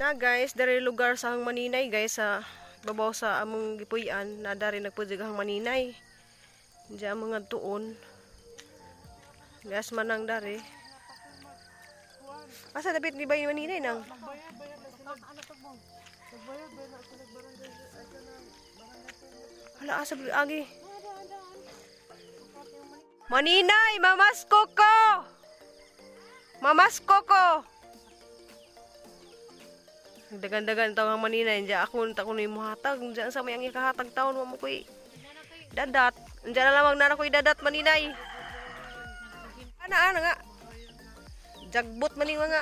Na guys, dari lugar sa hang maninay guys sa babaw sa among gipuy-an na dari nagpujig hang maninay. Diya mga tuon. Gas manang dari. Asa dapat ni bay maninay nang? Hala asa agi. Maninay, mamasko ko. Mamasko ko. Dagan-dagan taw ang maninay, diya ako ta kuno imuhatag, diya sa may ang ikahatag taon mo koy dadat. Diya na lamang na koy dadat maninay. Ana nga. Jagbot man ni mga.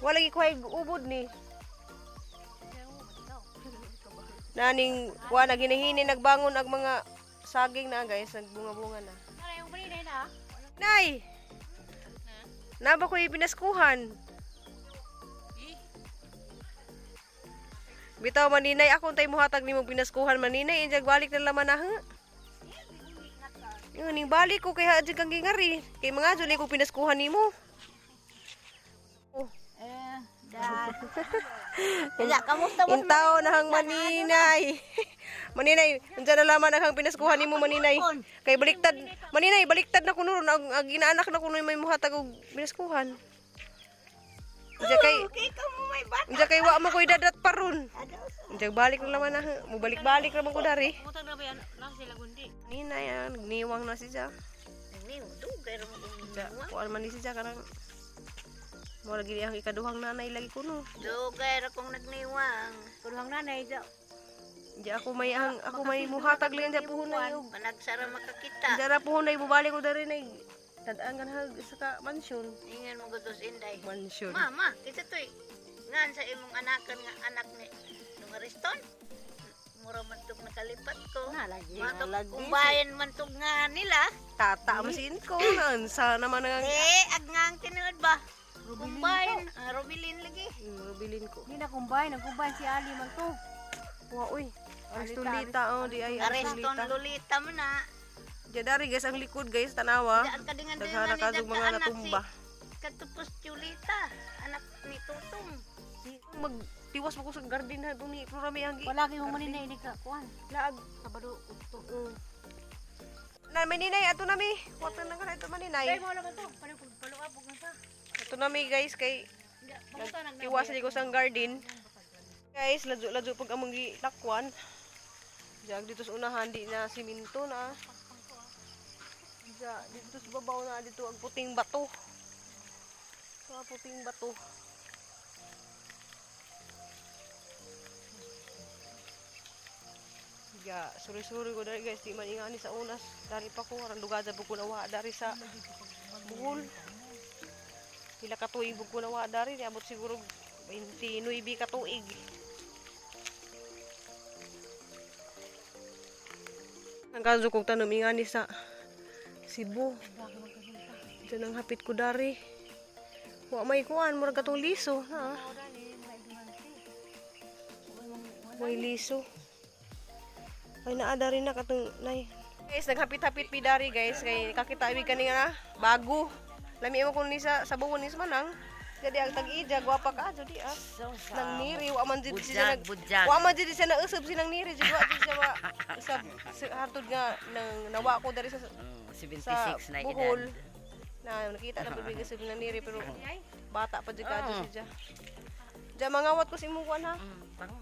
Wala gi kuhay ubod ni. Naning wa na ginihini nagbangon ag mga saging na guys, nagbunga-bunga na. Ano yung maninay na? Nay. Na ba koy pinaskuhan? Bitaw maninay ako tay muhatag nimo pinaskuhan maninay injag balik na laman na ha. Yun ning balik ko kay hadjig kang gingari kay mga juli ko pinaskuhan nimo. Kaya kamusta mo? Intaw na hang maninay. Maninay, unsa na laman ang pinaskuhan nimo maninay? Kay baliktad, maninay baliktad na kuno ang ginaanak na kuno may muhatag og pinaskuhan. Unsa kay unsa kay wa mo koy dadat paron. Unsa balik na laman na mo balik-balik ra man ko dari. Mutag na ba yan? Lang sila gundi. Maninay nagniwang na siya. Nagniw, dugay ra mo gundi. Kuan man ni siya kanang mo lagi ang ikaduhang nanay lagi kuno. Dugay ra kong nagniwang. Kuduhang nanay dya. Di ako may muhatag lang sa puhon na yung Managsara makakita. dara puhon na ibubalik ko dari na tadaan kan hag sa ka mansyon. Ingan mo gutos inday. Mansyon. Mama, kita toy. Ngan sa imong anakan nga anak ni nung ariston. Mura man tug nakalipat ko. Matok kumbayan man tug nga nila. Tata masin ko nan sa naman ang Agngang tinuod ba? Kumbayan, Robilin lagi. bilin ko. Hindi na kumbay, nagkumbay si Ali man to. Wa oy. Aristolita oh di ay Ariston Aristolita. Lolita mo na. Di dari guys ang likod guys tanawa. Daan ka dingan Daghana dingan kadug mga natumba. Katupos Julita, anak ni Tutong. Magtiwas mo ko sa garden ha dumi pero rami ang Palagi mong maninay ni ka, kuhan. laag. Kabado, ukto. Na maninay ato na mi. Wato na kana ito maninay. mo naman to, paluabog na pa. Ito na mi guys kay nagtiwas ko sa garden. Guys, ladyo pag among gilakwan. Diyan dito sa unahan di na siminto na. Diyan dito sa babaw na dito ang puting bato. Sa puting bato. Ya, suri-suri ko dari guys, di man ingani sa unas. Dari pa ko aran dugada pud ko nawa dari sa Bohol. Pila ka tuig ko nawa dari, niabot siguro 29 ka tuig. Ang kaso kong tanom ingani sa Cebu. Diyan ang hapit ko dari. Wa may kuan, murag katong liso, ha? May liso. Ay naada rin na katong nay. Guys, naghapit-hapit pi dari guys kay kakita ibig kani nga bago. Lami mo kun ni sa buhon ni manang. Jadi ang tag-ija gwapa ka jud di ah. Nang niri wa man jud siya wa man jud siya nausab sinang niri jud wa jud siya wa usab hartod nga nang nawa ko dari sa 76 na Bohol. Na nakita na pud bigas sinang niri pero bata pa jud ka jud siya. Diya mangawat ko si mo kuan ha.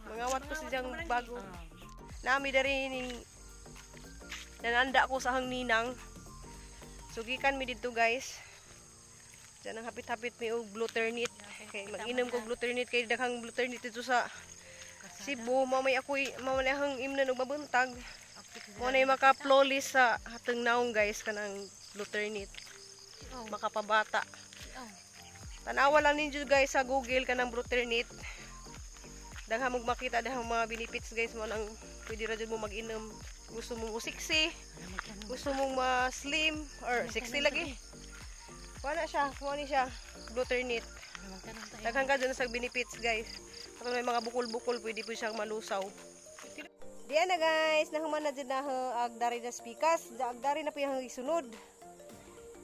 Mangawat ko si jang bago. Nami dari ning nananda ko sa hang ninang. Sugikan mi dito guys. Diyan ang hapit-hapit mi og blue ternit. Kay mag-inom ko blue ternit kay daghang blue ternit dito sa Cebu. Mamay ako'y mamay hang imnan og mabuntag. Mo na maka-flawless sa hatong naong guys kanang blue ternit. Makapabata. Tanawa lang ninyo guys sa Google kanang blue ternit. Daghang mong makita daghang mga benefits guys mo nang pwede ra jud mo mag-inom. Gusto mong sexy, gusto mong ma-slim or sexy lagi. Wala siya, kuha ni siya blue ternit. Daghang ka dyan sa benefits guys. Katong may mga bukol-bukol pwede po siyang malusaw. Diyan na guys, nahuman na dyan na ag dari na spikas. Ag dari na po yung isunod.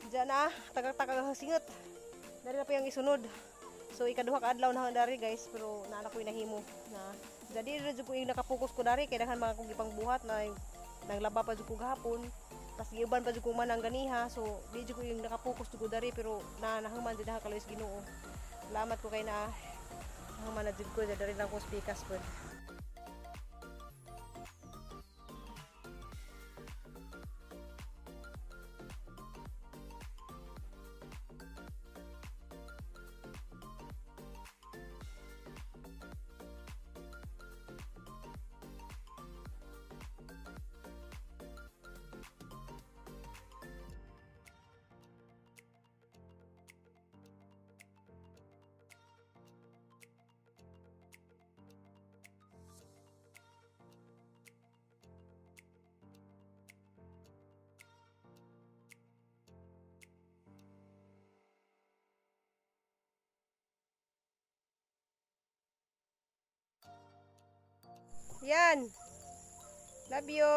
Diyan na, tagang-tagang singot. Dari na po yung isunod. So ikaduha ka adlaw na dari guys, pero naala ko nahimo na jadi ra jud ko yung nakapokus ko dari kay daghan mga kong gipang buhat na naglaba pa jud ko gahapon. Tas giuban pa jud ko man ang ganiha, so di jud ko yung nakapokus jud ko dari pero nahuman jud ha kaloy Ginoo. Salamat ko kay na nahuman na jud ko dari lang ko speakers pod. Yan. Love you.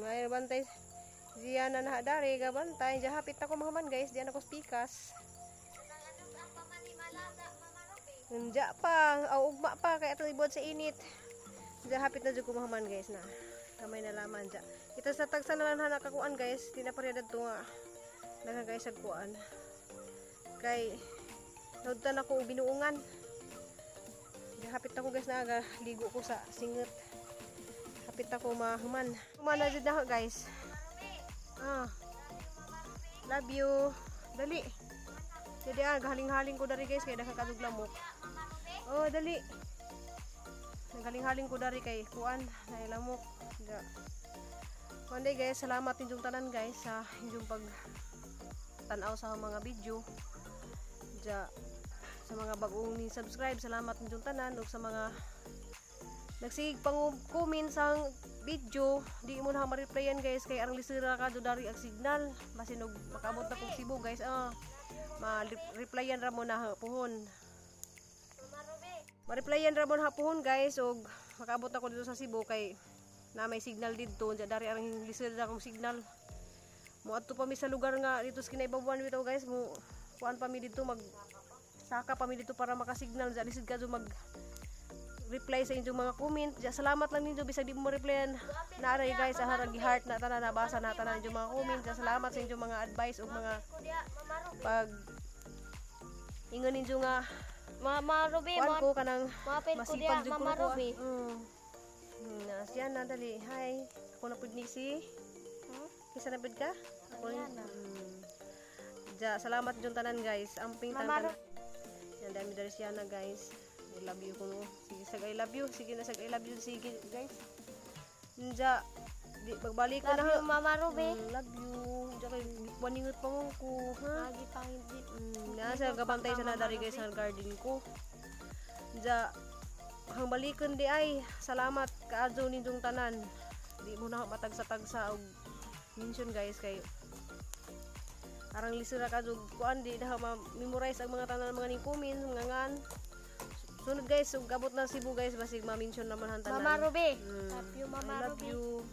May bantay. Diyan na dari ga bantay. Diyan hapit ako mahaman guys. Diyan ako spikas. Nja pa, ugma pa kaya ito ibod sa init. Diyan hapit na jud ko mahaman guys na. Kamay na laman diyan. Kita sa tagsa na lang nakakuan guys. Di na parehas to nga. Daghang guys sa kuan. Kay nawdan ako binuungan. Hapit ako guys na aga ligo ko sa singot. Hapit ako mahuman. Humana jud na guys. Love you. Dali. Jadi galing-haling ko dari guys kay daghang kadug lamok. Oh, dali. Nagaling-haling ko dari kay kuan nay lamok. Da. One day guys, salamat inyong tanan guys sa inyong pag tanaw sa mga video. Ja sa mga bagong ni subscribe, salamat ninyong tanan ug sa mga nagsig pang-comment sang video, di mo na ma-replyan guys kay arang lisira ka do dari ang signal basin og makaabot na kog Cebu guys. Ma-replyan ra mo na puhon. Ma-replyan ra mo na puhon guys ug makaabot na ko dito sa Cebu kay na may signal dito ja dari arang lisira kong signal. Moadto pa mi sa lugar nga dito sa kinaibabuan bitaw guys, mo kuan pa mi dito saka pa mi dito para makasignal ja lisod ka mag reply sa inyong mga comment. Ja salamat lang ninyo bisag di mo replyan na aray guys sa harag heart na tanan nabasa na tanan inyong mga comment. Ja salamat sa inyong mga advice ug mga pag ingon ninyo nga Mama Ruby, kuan ko kanang mapil ko masipag dia, jud Mama ko. Ruby. Siya na dali. Hi. Ako na pud ni si. Kisa na pud ka? Ako na. Ja salamat jud tanan guys. Amping tanan. Yan dami dari siya na guys. I love you kuno. Sige sag I love you. Sige na sag I love you. Sige guys. Nja di pagbalik ko na ha. Mama Ruby. Love you. Nja kay waningot pa mo ko. Ha? Lagi tang hindi. Nasa gabantay sa na dari guys sa garden ko. Nja hang balikon di ay. Salamat kaadto ninyong tanan. Di mo na matagsa-tagsa og mention guys kay arang lisira ka jud kuan di na ma-memorize ang mga tanan mga ning comment ngangan. Sunod guys ug abot na Cebu guys basig ma-mention naman han tanan. Mama Ruby. Love you, Mama I love Ruby. you.